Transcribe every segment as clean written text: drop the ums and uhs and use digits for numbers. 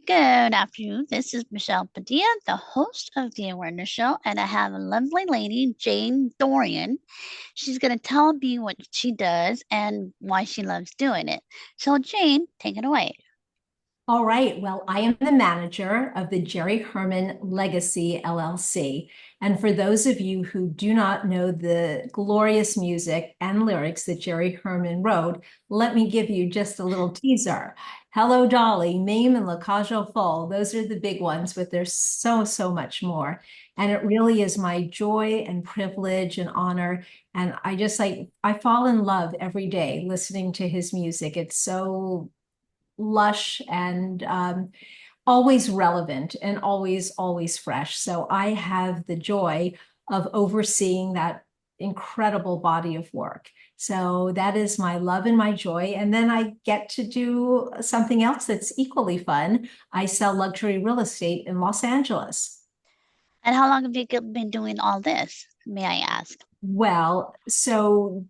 Good afternoon. This is Michelle Padilla, the host of the Awareness Show, and I have a lovely lady, Jane Dorian. She's going to tell me what she does and why she loves doing it. So, Jane, take it away. All right. Well, I am the manager of the Jerry Herman Legacy LLC. And for those of you who do not know the glorious music and lyrics that Jerry Herman wrote, let me give you just a little teaser. Hello Dolly, Mame and La Cage aux Folles. Those are the big ones, but there's so much more. And it really is my joy and privilege and honor. And I fall in love every day listening to his music. It's so lush and always relevant and always fresh. So I have the joy of overseeing that incredible body of work. So that is my love and my joy. And then I get to do something else that's equally fun. I sell luxury real estate in Los Angeles. And how long have you been doing all this, may I ask? So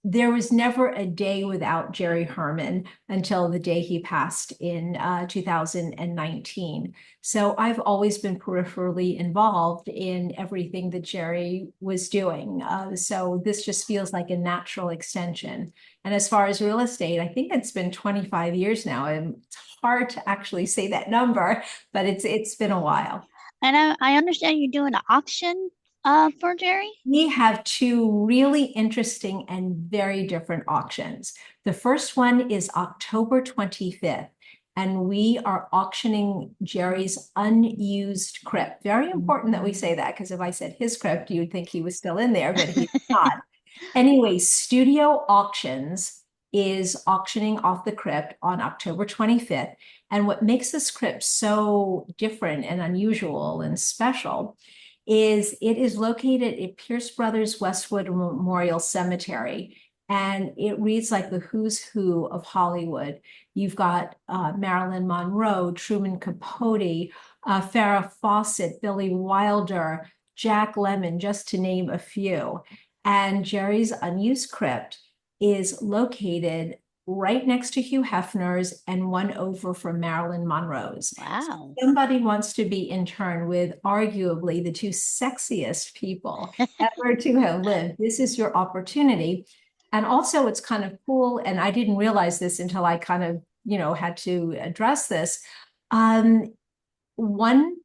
there was never a day without Jerry Herman until the day he passed in 2019. So I've always been peripherally involved in everything that Jerry was doing. So this just feels like a natural extension. And as far as real estate, I think it's been 25 years now. And it's hard to actually say that number, but it's been a while. And I understand you're doing an auction for Jerry. We have two really interesting and very different auctions. The first one is October 25th, and we are auctioning Jerry's unused crypt. Very important that we say that, because if I said his crypt, you'd think he was still in there, but he's not. Anyway, Studio Auctions is auctioning off the crypt on October 25th. And what makes this crypt so different and unusual and special is it is located at Pierce Brothers Westwood Memorial Cemetery. And it reads like the who's who of Hollywood. You've got Marilyn Monroe, Truman Capote, Farrah Fawcett, Billy Wilder, Jack Lemmon, just to name a few. And Jerry's unused crypt is located right next to Hugh Hefner's and one over from Marilyn Monroe's. Wow. Somebody wants to be interned with arguably the two sexiest people ever to have lived. This is your opportunity. And also, it's kind of cool. And I didn't realize this until I kind of, had to address this. One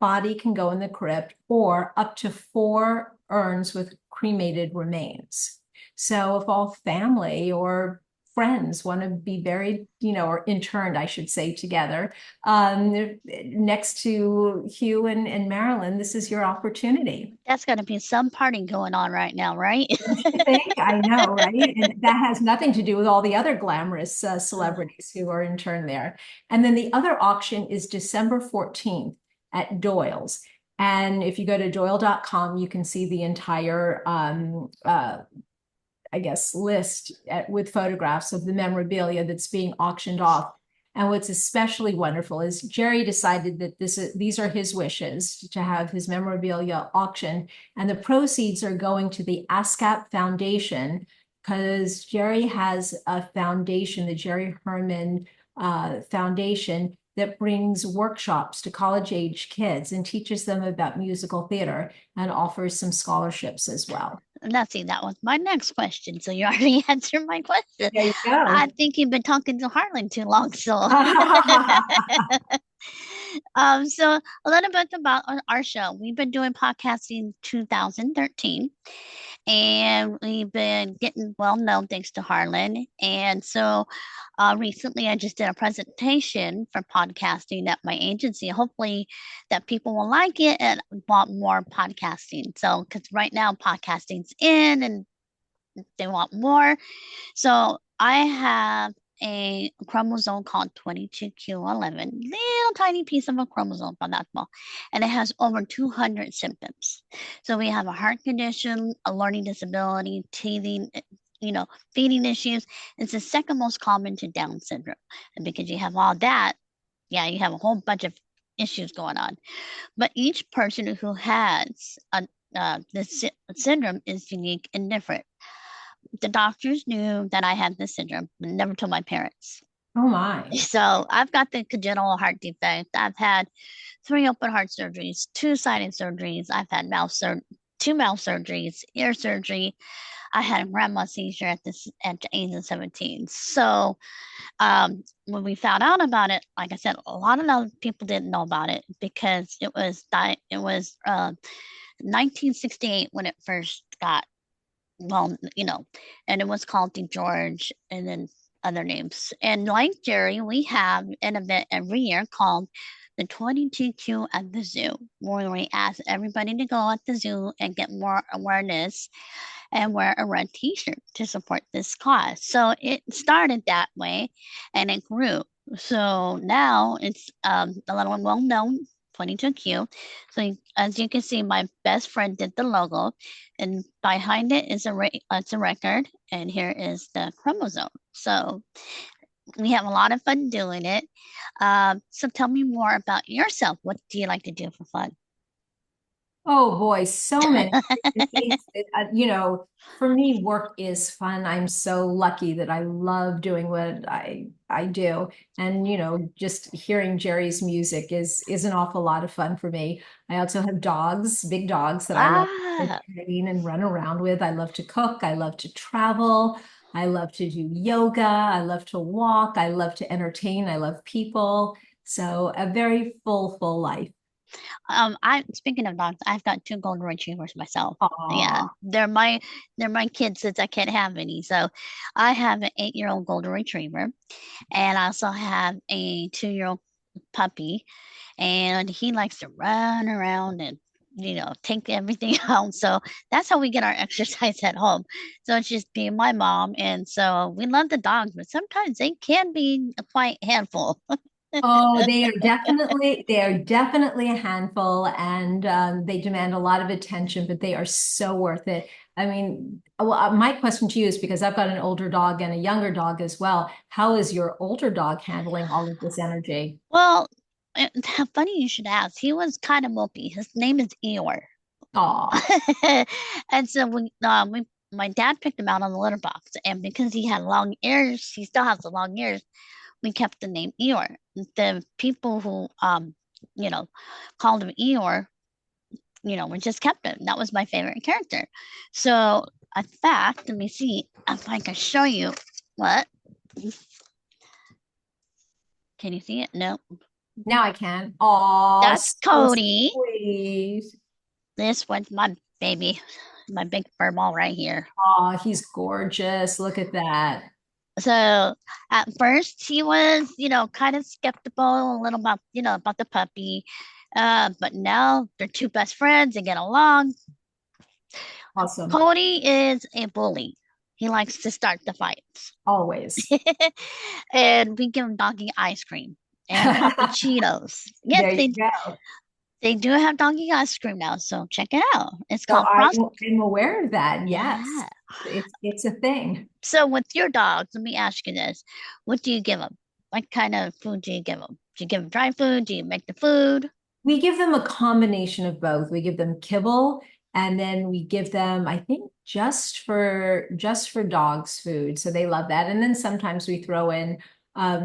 body can go in the crypt, or up to four urns with cremated remains. So if all family or friends want to be buried, or interned, I should say, together, next to Hugh and Marilyn, this is your opportunity. That's going to be some party going on right now, right? Don't you think? I know, right? And that has nothing to do with all the other glamorous celebrities who are interned there. And then the other auction is December 14th at Doyle's. And if you go to doyle.com, you can see the entire I guess, list with photographs of the memorabilia that's being auctioned off. And what's especially wonderful is Jerry decided that these are his wishes to have his memorabilia auctioned, and the proceeds are going to the ASCAP Foundation, because Jerry has a foundation, the Jerry Herman Foundation, that brings workshops to college-age kids and teaches them about musical theater and offers some scholarships as well. Now, see, that was my next question. So you already answered my question. There you go. I think you've been talking to Harlan too long. So, so a little bit about our show. We've been doing podcasting 2013, and we've been getting well known thanks to Harlan. And so, recently I just did a presentation for podcasting at my agency. Hopefully, that people will like it and want more podcasting. So, because right now podcasting's in and they want more. So I have a chromosome called 22q11, little tiny piece of a chromosome from that small, and it has over 200 symptoms. So we have a heart condition, a learning disability, teething, feeding issues. It's the second most common to Down syndrome. And because you have all that, yeah, you have a whole bunch of issues going on. But each person who has this syndrome is unique and different. The doctors knew that I had this syndrome, but never told my parents. Oh my. So I've got the congenital heart defect. I've had three open heart surgeries, two sinus surgeries. I've had two mouth surgeries, ear surgery. I had a grandma seizure at the age of 17. So when we found out about it, like I said, a lot of other people didn't know about it because it was 1968 when it first got well, and it was called the George and then other names. And like Jerry, we have an event every year called the 22Q at the zoo, where we ask everybody to go at the zoo and get more awareness and wear a red t-shirt to support this cause. So it started that way and it grew. So now it's a little well known 22Q. So as you can see, my best friend did the logo, and behind it is it's a record, and here is the chromosome. So we have a lot of fun doing it. So tell me more about yourself. What do you like to do for fun? Oh boy, so many things. For me, work is fun. I'm so lucky that I love doing what I do. And just hearing Jerry's music is an awful lot of fun for me. I also have dogs, big dogs that I love to Ah, train and run around with. I love to cook. I love to travel. I love to do yoga. I love to walk. I love to entertain. I love people. So a very full life. I speaking of dogs, I've got two golden retrievers myself. Yeah, Aw. they're my kids since I can't have any. So I have an 8-year-old golden retriever, and I also have a 2-year-old puppy, and he likes to run around and take everything home. So that's how we get our exercise at home. So it's just me and my mom, and so we love the dogs, but sometimes they can be a quite handful. Oh, they are definitely a handful, and they demand a lot of attention, but they are so worth it. I mean, well, my question to you is because I've got an older dog and a younger dog as well. How is your older dog handling all of this energy? Well, funny you should ask. He was kind of mopey. His name is Eeyore. Aw, And so my dad picked him out on the litter box, and because he had long ears, he still has the long ears. We kept the name Eeyore. The people who you know, called him Eeyore, we just kept him. That was my favorite character. So, in fact, let me see if I can show you what. Can you see it? No. now I can. Aw, That's so Cody. sweet. This one's my baby, my big fur ball right here. Aw, he's gorgeous. Look at that. So at first he was, kind of skeptical a little about, about the puppy. But now they're two best friends and get along. Awesome. Cody is a bully. He likes to start the fights. Always. And we give him doggy ice cream and Cheetos. Yes, There you go. they do have doggy ice cream now, so check it out. It's So called Frost. I'm aware of that. Yes. Yeah. It's a thing. So with your dogs, let me ask you this. What do you give them? What kind of food do you give them? Do you give them dry food? Do you make the food? We give them a combination of both. We give them kibble and then we give them, I think, just for dogs food. So they love that. And then sometimes we throw in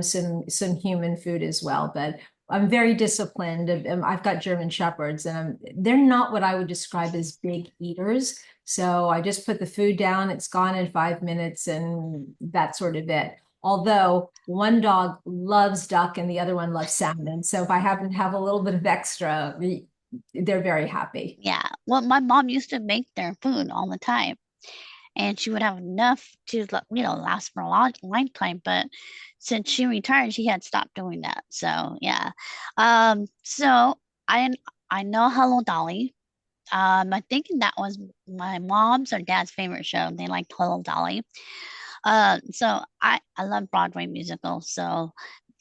some human food as well. But I'm very disciplined. I've got German Shepherds and they're not what I would describe as big eaters. So I just put the food down, it's gone in 5 minutes, and that's sort of it. Although one dog loves duck and the other one loves salmon. So if I happen to have a little bit of extra, they're very happy. Yeah. Well, my mom used to make their food all the time, and she would have enough to, last for a long lifetime. But since she retired, she had stopped doing that. So yeah. So I know Hello Dolly. I think that was my mom's or dad's favorite show. They liked Hello Dolly. So I love Broadway musicals. So,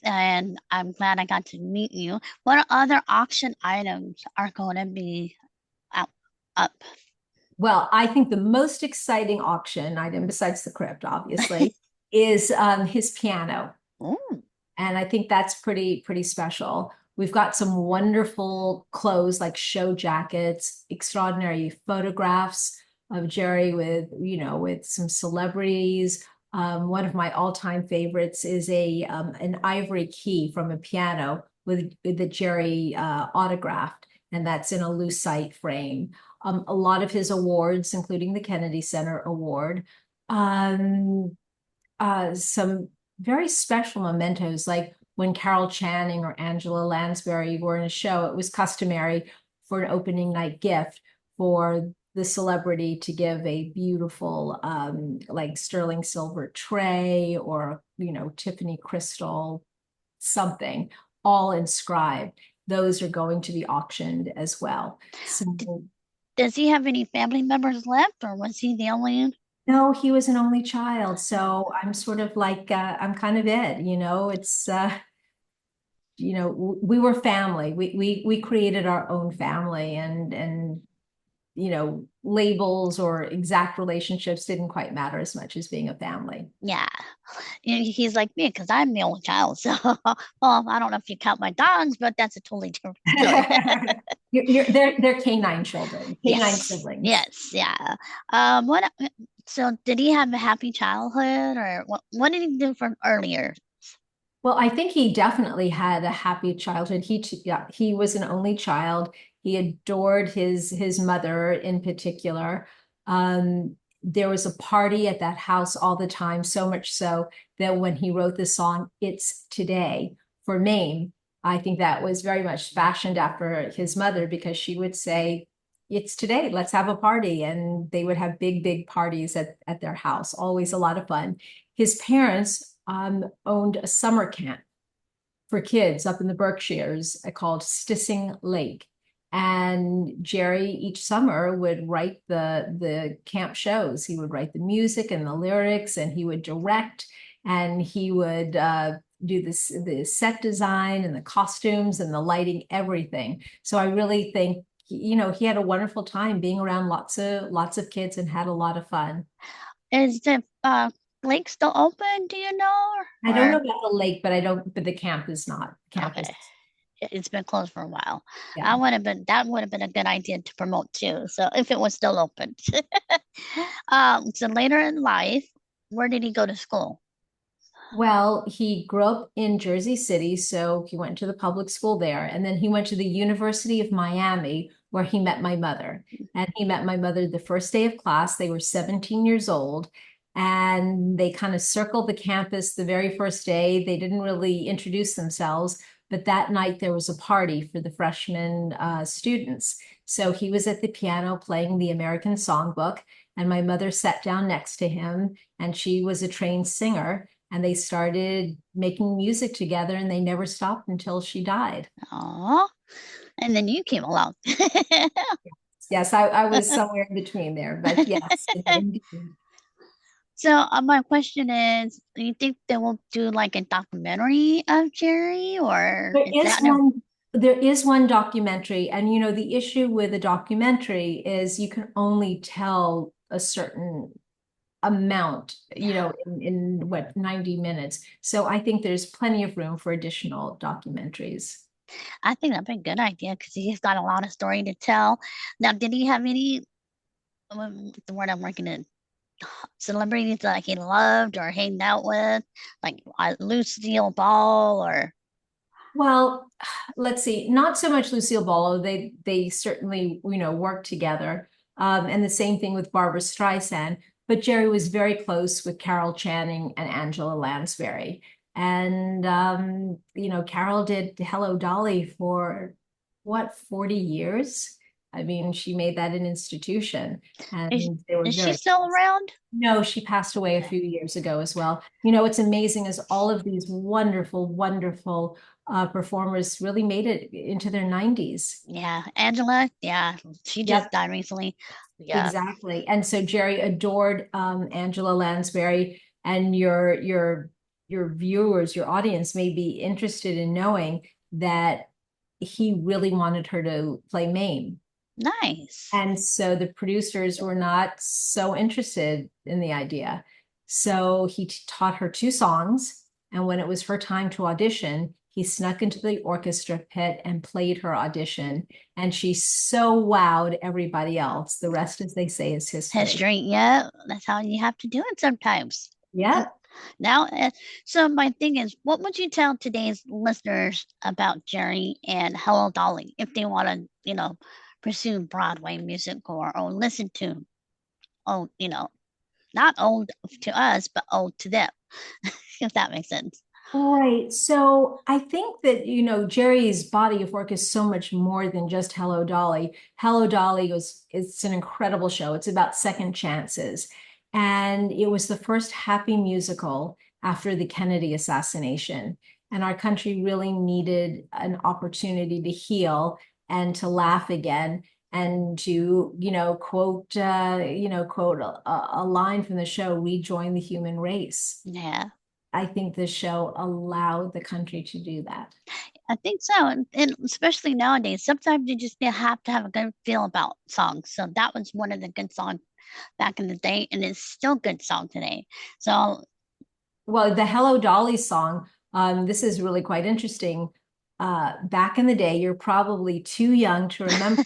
and I'm glad I got to meet you. What other auction items are going to be out up? Well, I think the most exciting auction item, besides the crypt, obviously, is his piano. Ooh, And I think that's pretty special. We've got some wonderful clothes like show jackets, extraordinary photographs of Jerry with some celebrities. One of my all-time favorites is a an ivory key from a piano with the Jerry autographed, and that's in a lucite frame. A lot of his awards, including the Kennedy Center Award, um, some very special mementos, like when Carol Channing or Angela Lansbury were in a show, it was customary for an opening night gift for the celebrity to give a beautiful, like sterling silver tray or, Tiffany crystal something, all inscribed. Those are going to be auctioned as well. D- So Does he have any family members left, or was he the only? no, he was an only child. So I'm sort of like, I'm kind of it, we were family. We created our own family, and labels or exact relationships didn't quite matter as much as being a family. Yeah, he's like me because I'm the only child. So, well, I don't know if you count my dogs, but that's a totally different story. They're canine children, canine Yes, siblings. yes, yeah. What? So, did he have a happy childhood, or what did he do from earlier? Well, I think he definitely had a happy childhood. Yeah, he was an only child. He adored his mother in particular. There was a party at that house all the time, so much so that when he wrote the song "It's Today" for Mame, I think that was very much fashioned after his mother because she would say, "It's today, let's have a party," and they would have big, big parties at their house. Always a lot of fun. His parents owned a summer camp for kids up in the Berkshires called Stissing Lake. And Jerry each summer would write the camp shows. He would write the music and the lyrics, and he would direct, and he would do the set design and the costumes and the lighting, everything. So I really think he had a wonderful time being around lots of kids and had a lot of fun. Is the lake still open? Do you know, I don't know or about the lake, but the camp is not. Campus, okay? It's been closed for a while. yeah. I would have been that would have been a good idea to promote too. So if it was still open. So later in life, where did he go to school? Well, he grew up in Jersey City, so he went to the public school there, and then he went to the University of Miami, where he met my mother. And he met my mother the first day of class. They were 17 years old, and they kind of circled the campus the very first day. They didn't really introduce themselves, but that night there was a party for the freshman students. So he was at the piano playing the American Songbook, and my mother sat down next to him, and she was a trained singer, and they started making music together, and they never stopped until she died. Oh, and then you came along. Yes, I was somewhere in between there, but yes, indeed. So my question is, do you think they will do like a documentary of Jerry, or There is is that never? one, there is one documentary, and the issue with a documentary is you can only tell a certain amount, in what, 90 minutes. So I think there's plenty of room for additional documentaries. I think that'd be a good idea because he's got a lot of story to tell. Now, did he have any, the word I'm working in, celebrities that he loved or hanged out with, like Lucille Ball or? Well, let's see, not so much Lucille Ball. They certainly, worked together. And the same thing with Barbara Streisand. But Jerry was very close with Carol Channing and Angela Lansbury. And Carol did Hello Dolly for what, 40 years? I mean, she made that an institution, Is, and they were is she very still close. around? No, she passed away a Okay. few years ago as well. It's amazing as all of these wonderful, wonderful performers really made it into their 90s. Yeah, Angela. Yeah, she just Yep, died recently. Yeah, exactly. And so Jerry adored Angela Lansbury, and your viewers, your audience may be interested in knowing that he really wanted her to play Mame. nice. And so the producers were not so interested in the idea. So he taught her two songs. And when it was her time to audition, he snuck into the orchestra pit and played her audition. And she so wowed everybody else. The rest, as they say, is history. History. Yeah, that's how you have to do it sometimes. Yeah. And now, so my thing is, what would you tell today's listeners about Jerry and Hello Dolly if they want to, pursue Broadway music or listen to old, not old to us, but old to them, if that makes sense. Right. So I think that, Jerry's body of work is so much more than just Hello Dolly. Hello Dolly it's an incredible show. It's about second chances. And it was the first happy musical after the Kennedy assassination. And our country really needed an opportunity to heal and to laugh again and to, quote a line from the show, rejoin the human race. Yeah. I think this show allowed the country to do that. I think so, and especially nowadays, sometimes you have to have a good feel about songs. So that was one of the good songs back in the day, and it's still a good song today. So Well, the Hello Dolly song, this is really quite interesting. Back in the day, you're probably too young to remember,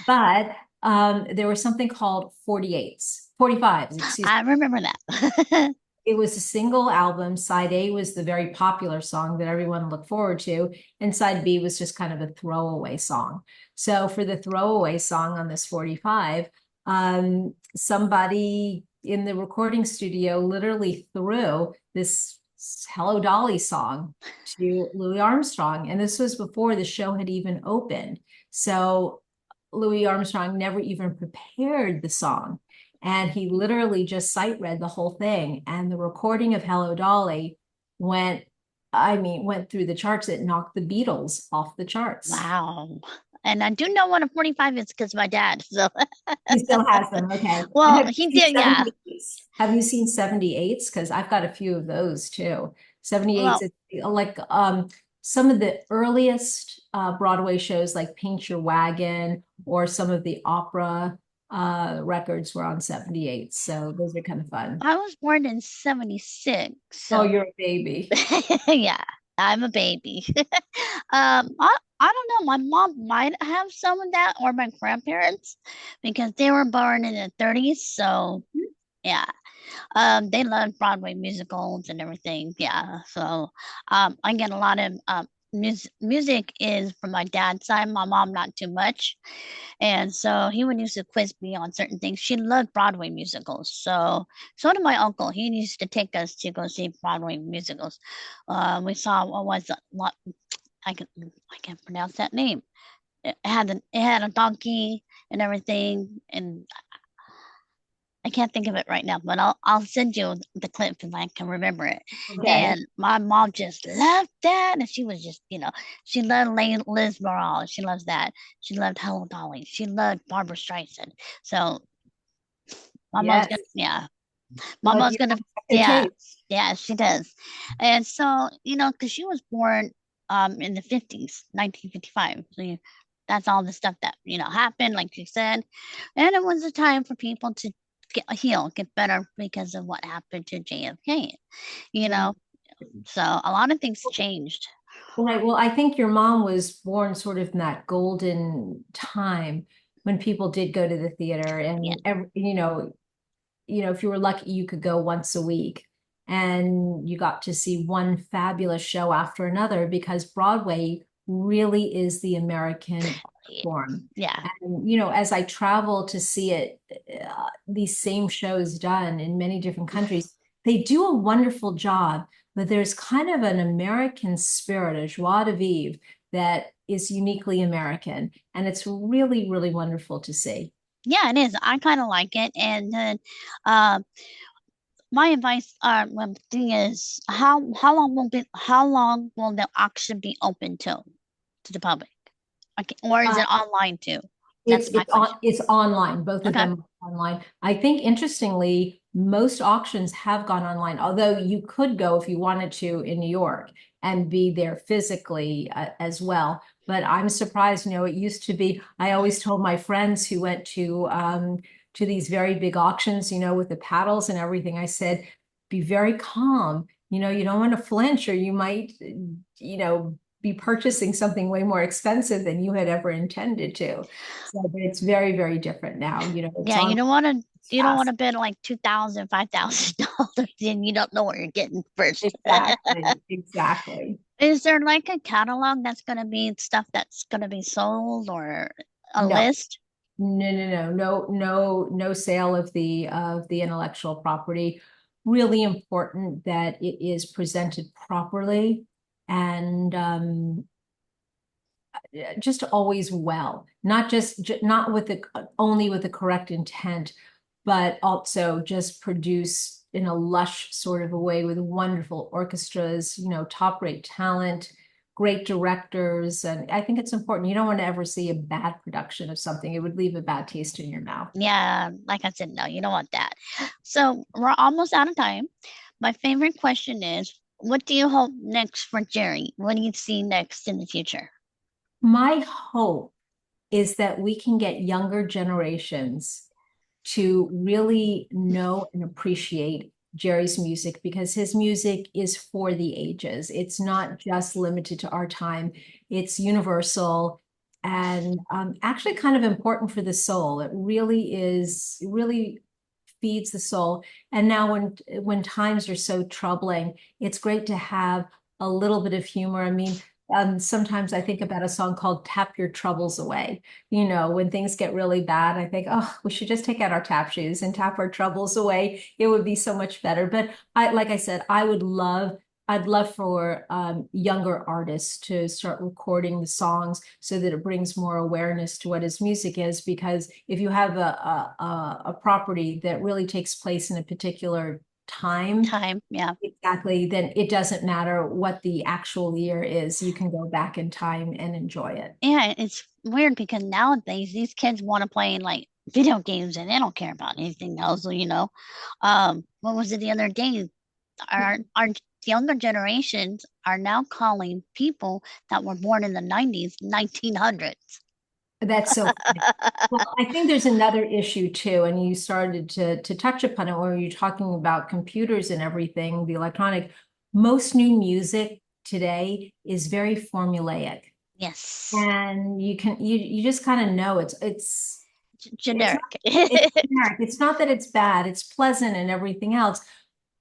but there was something called 48s, 45s, excuse I remember that. It was a single album. Side A was the very popular song that everyone looked forward to, and side B was just kind of a throwaway song. So for the throwaway song on this 45, somebody in the recording studio literally threw this Hello Dolly song to Louis Armstrong. And this was before the show had even opened. So Louis Armstrong never even prepared the song. And he literally just sight read the whole thing. And the recording of Hello Dolly went, went through the charts. It knocked the Beatles off the charts. Wow. And I do know what a 45 is because my dad. So, He still has them. Okay. And well, have he you seen did, yeah. 78s? Have you seen 78s? Because I've got a few of those too. 78s, Well, it's like some of the earliest Broadway shows like Paint Your Wagon or some of the opera records were on 78. So those are kind of fun. I was born in 76. Oh, So, you're a baby. yeah, I'm a baby. I don't know. My mom might have some of that or my grandparents because they were born in the 30s. So, yeah. They love Broadway musicals and everything. Yeah. So, I get a lot of music is from my dad's side, my mom not too much. And so he would used to quiz me on certain things. She loved Broadway musicals. So did my uncle. He used to take us to go see Broadway musicals. We saw what was it? What I can't pronounce that name. It had a donkey and everything, and I can't think of it right now, but I'll send you the clip if I can remember it. Okay. And my mom just loved that, and she was just, she loved Liz Morales. She loves that. She loved Hello Dolly. She loved Barbara Streisand. So my mom's Yes. gonna, yeah, my Well, mom's you gonna, have a good yeah, taste. yeah, she does. And so, because she was born in the 50s, 1955. So that's all the stuff that, happened, like you said. And it was a time for people to get better because of what happened to JFK, you Right. know. So a lot of things changed. Right. Well, I think your mom was born sort of in that golden time when people did go to the theater Yeah. and if you were lucky, you could go once a week and you got to see one fabulous show after another because Broadway really is the American art form. Yeah. And, as I travel to see it, these same shows done in many different countries, they do a wonderful job, but there's kind of an American spirit, a joie de vivre that is uniquely American. And it's really, really wonderful to see. Yeah, it is. I kind of like it. And then uh, my advice one thing is how long will the auction be open to the public? Okay, or is Uh, it online too? It's That's my it's on question. it's online. Both of Okay. them are online. I think interestingly, most auctions have gone online, although you could go if you wanted to in New York and be there physically as well. But I'm surprised, it used to be, I always told my friends who went to these very big auctions, with the paddles and everything, I said, be very calm. You don't want to flinch or you might, be purchasing something way more expensive than you had ever intended to. So but it's very, very different now. It's Yeah, on you don't want fast. to bid like 2,000, $5,000 and you don't know what you're getting first. Exactly, exactly. Is there like a catalog that's going to be stuff that's going to be sold or a No, list? no sale of the intellectual property. Really important that it is presented properly and just always well, not with the only with the correct intent, but also just produced in a lush sort of a way with wonderful orchestras, top rate talent, great directors. And I think it's important. You don't want to ever see a bad production of something. It would leave a bad taste in your mouth. Yeah, like I said, no, you don't want that. So we're almost out of time. My favorite question is, what do you hope next for Jerry? What do you see next in the future? My hope is that we can get younger generations to really know and appreciate Jerry's music because his music is for the ages. It's not just limited to our time, it's universal and actually kind of important for the soul. It really is, it really feeds the soul. And now when times are so troubling, it's great to have a little bit of humor. I mean, sometimes I think about a song called Tap Your Troubles Away. When things get really bad, I think, oh, we should just take out our tap shoes and tap our troubles away. It would be so much better. But like I said, I'd love for younger artists to start recording the songs so that it brings more awareness to what his music is. Because if you have a property that really takes place in a particular time, Time, yeah. exactly, then it doesn't matter what the actual year is. You can go back in time and enjoy it. Yeah, it's weird because nowadays these kids want to play like video games and they don't care about anything else, you know. What was it the other day? Our younger generations are now calling people that were born in the 90s 1900s. That's so funny. Well, I think there's another issue too, and you started to touch upon it when you're talking about computers and everything, the electronic. Most new music today is very formulaic, Yes, and you just kind of know it's not generic. it's generic. It's not that it's bad, it's pleasant and everything else,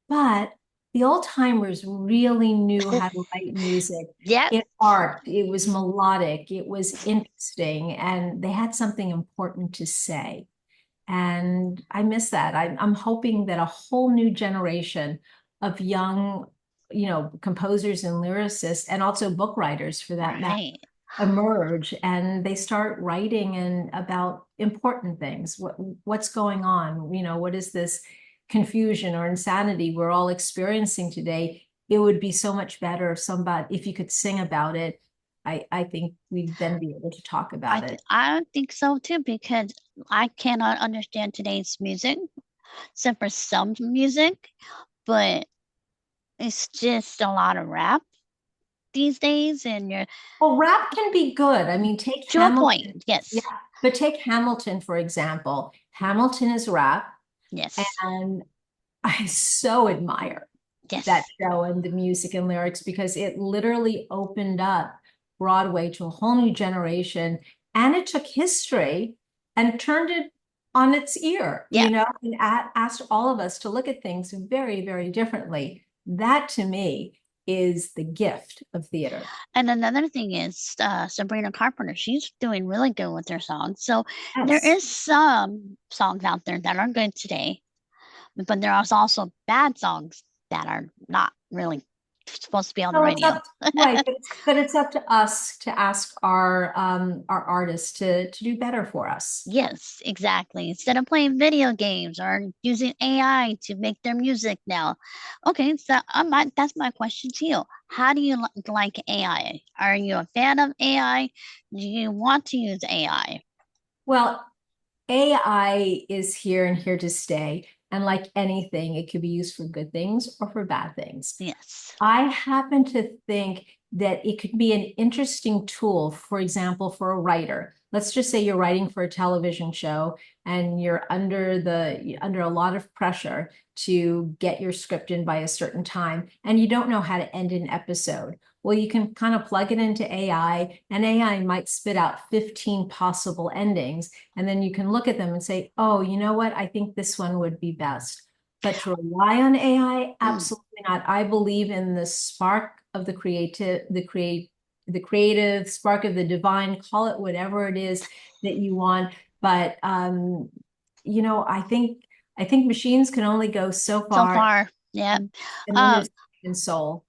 but the old timers really knew how to write music. Yep. It art, it was melodic, it was interesting, and they had something important to say. And I miss that. I'm hoping that a whole new generation of young, composers and lyricists, and also book writers for that matter, Right. emerge and they start writing and about important things. What's going on? What is this confusion or insanity we're all experiencing today? It would be so much better if you could sing about it. I think we'd then be able to talk about it. I think so too because I cannot understand today's music, except for some music, but it's just a lot of rap these days, and you're Well, rap can be good. I mean, take to a point. Hamilton. Yeah, Yes, but take Hamilton, for example. Hamilton is rap, yes, and I so admire that yes. show and the music and lyrics because it literally opened up Broadway to a whole new generation and it took history and turned it on its ear, Yeah. and asked all of us to look at things very, very differently. That to me is the gift of theater. And another thing is Sabrina Carpenter. She's doing really good with her songs. So there Yes. is some songs out there that are good today, but there are also bad songs that are not really supposed to be on the Well, it's radio. up right, but it's up to us to ask our artists to do better for us. Yes, exactly. Instead of playing video games or using AI to make their music now. Okay, so that's my question to you. How do you like AI? Are you a fan of AI? Do you want to use AI? Well, AI is here and here to stay. And like anything, it could be used for good things or for bad things. Yes. I happen to think that it could be an interesting tool, for example, for a writer. Let's just say you're writing for a television show and you're under a lot of pressure to get your script in by a certain time and you don't know how to end an episode. Well, you can kind of plug it into AI, and AI might spit out 15 possible endings. And then you can look at them and say, oh, you know what? I think this one would be best. But to rely on AI, Mm, absolutely not. I believe in the spark of the creative spark of the divine, call it whatever it is that you want. But I think machines can only go so so far, far, yeah. and then Um, there's human soul.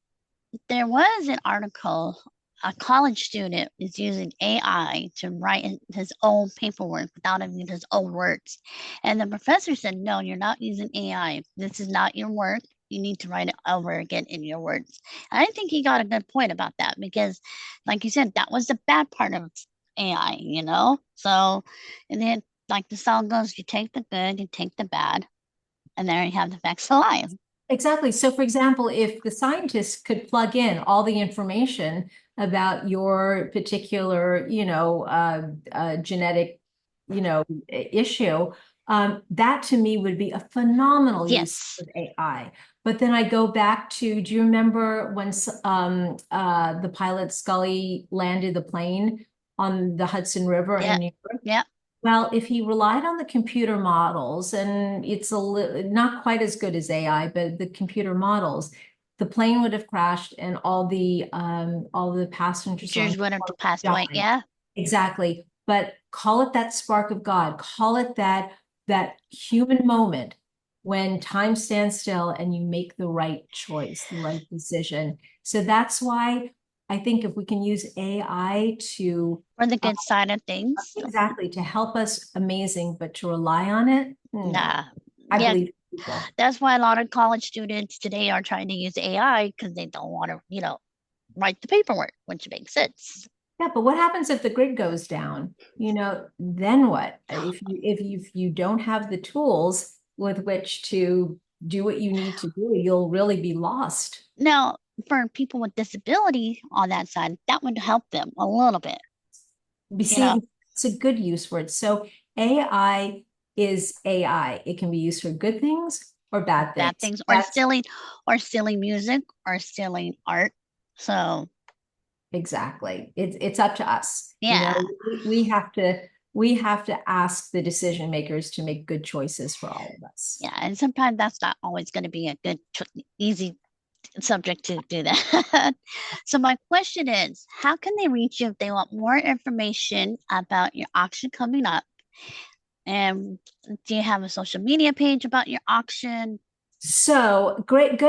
there was an article, a college student is using AI to write his own paperwork without having his own words. And the professor said, no, you're not using AI. This is not your work. You need to write it over again in your words. And I think he got a good point about that because, like you said, that was the bad part of AI, you know? So, and then, like the song goes, you take the good, you take the bad, and there you have the facts of life. Exactly. So, for example, if the scientists could plug in all the information about your particular, genetic, issue, that to me would be a phenomenal use Yes. of AI. But then I go back to, do you remember when the pilot Scully landed the plane on the Hudson River in Yep. New York? Yep. Well, if he relied on the computer models, and it's not quite as good as AI, but the computer models, the plane would have crashed, and all the passengers on Teachers would have board passed away. died. Yeah. Exactly. But call it that spark of God. Call it that human moment when time stands still and you make the right choice, the right decision. So that's why I think if we can use AI to For the good side of things. exactly to help us, amazing, but to rely on it, no. Nah. I Yeah. believe people. That's why a lot of college students today are trying to use AI because they don't want to, write the paperwork, which makes sense. Yeah, but what happens if the grid goes down? Then what? If you don't have the tools with which to do what you need to do, you'll really be lost. Now, for people with disability on that side, that would help them a little bit, Be you know, see, it's a good use for it. So AI is AI. It can be used for good things or bad bad things. things That's or silly music or silly art. So, exactly. It's up to us. yeah. We have to ask the decision makers to make good choices for all of us. Yeah, and sometimes that's not always going to be a good, easy subject to do that. So my question is, how can they reach you if they want more information about your auction coming up? And do you have a social media page about your auction? So great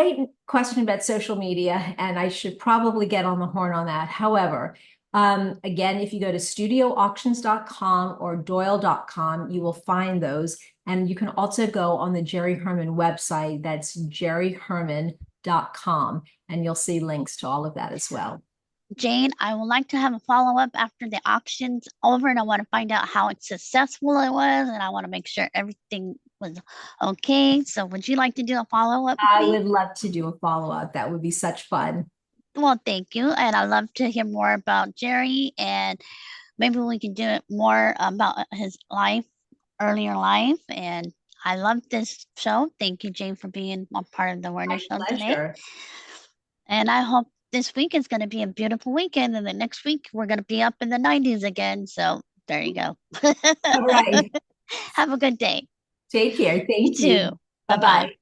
question about social media, and I should probably get on the horn on that. However, again, if you go to studioauctions.com or doyle.com, you will find those. And you can also go on the Jerry Herman website. That's jerryherman.com, and you'll see links to all of that as well. Jane, I would like to have a follow-up after the auction's over, and I want to find out how successful it was, and I want to make sure everything was okay. So would you like to do a follow-up with I me? would love to do a follow-up. That would be such fun. Well, thank you. And I'd love to hear more about Jerry, and maybe we can do it more about his life, earlier life. And I love this show. Thank you, Jane, for being a part of the Werner My Show today. pleasure. And I hope this week is going to be a beautiful weekend. And the next week, we're going to be up in the 90s again. So there you go. All right. Have a good day. Take care. You Thank too. you. Bye bye. Bye-bye.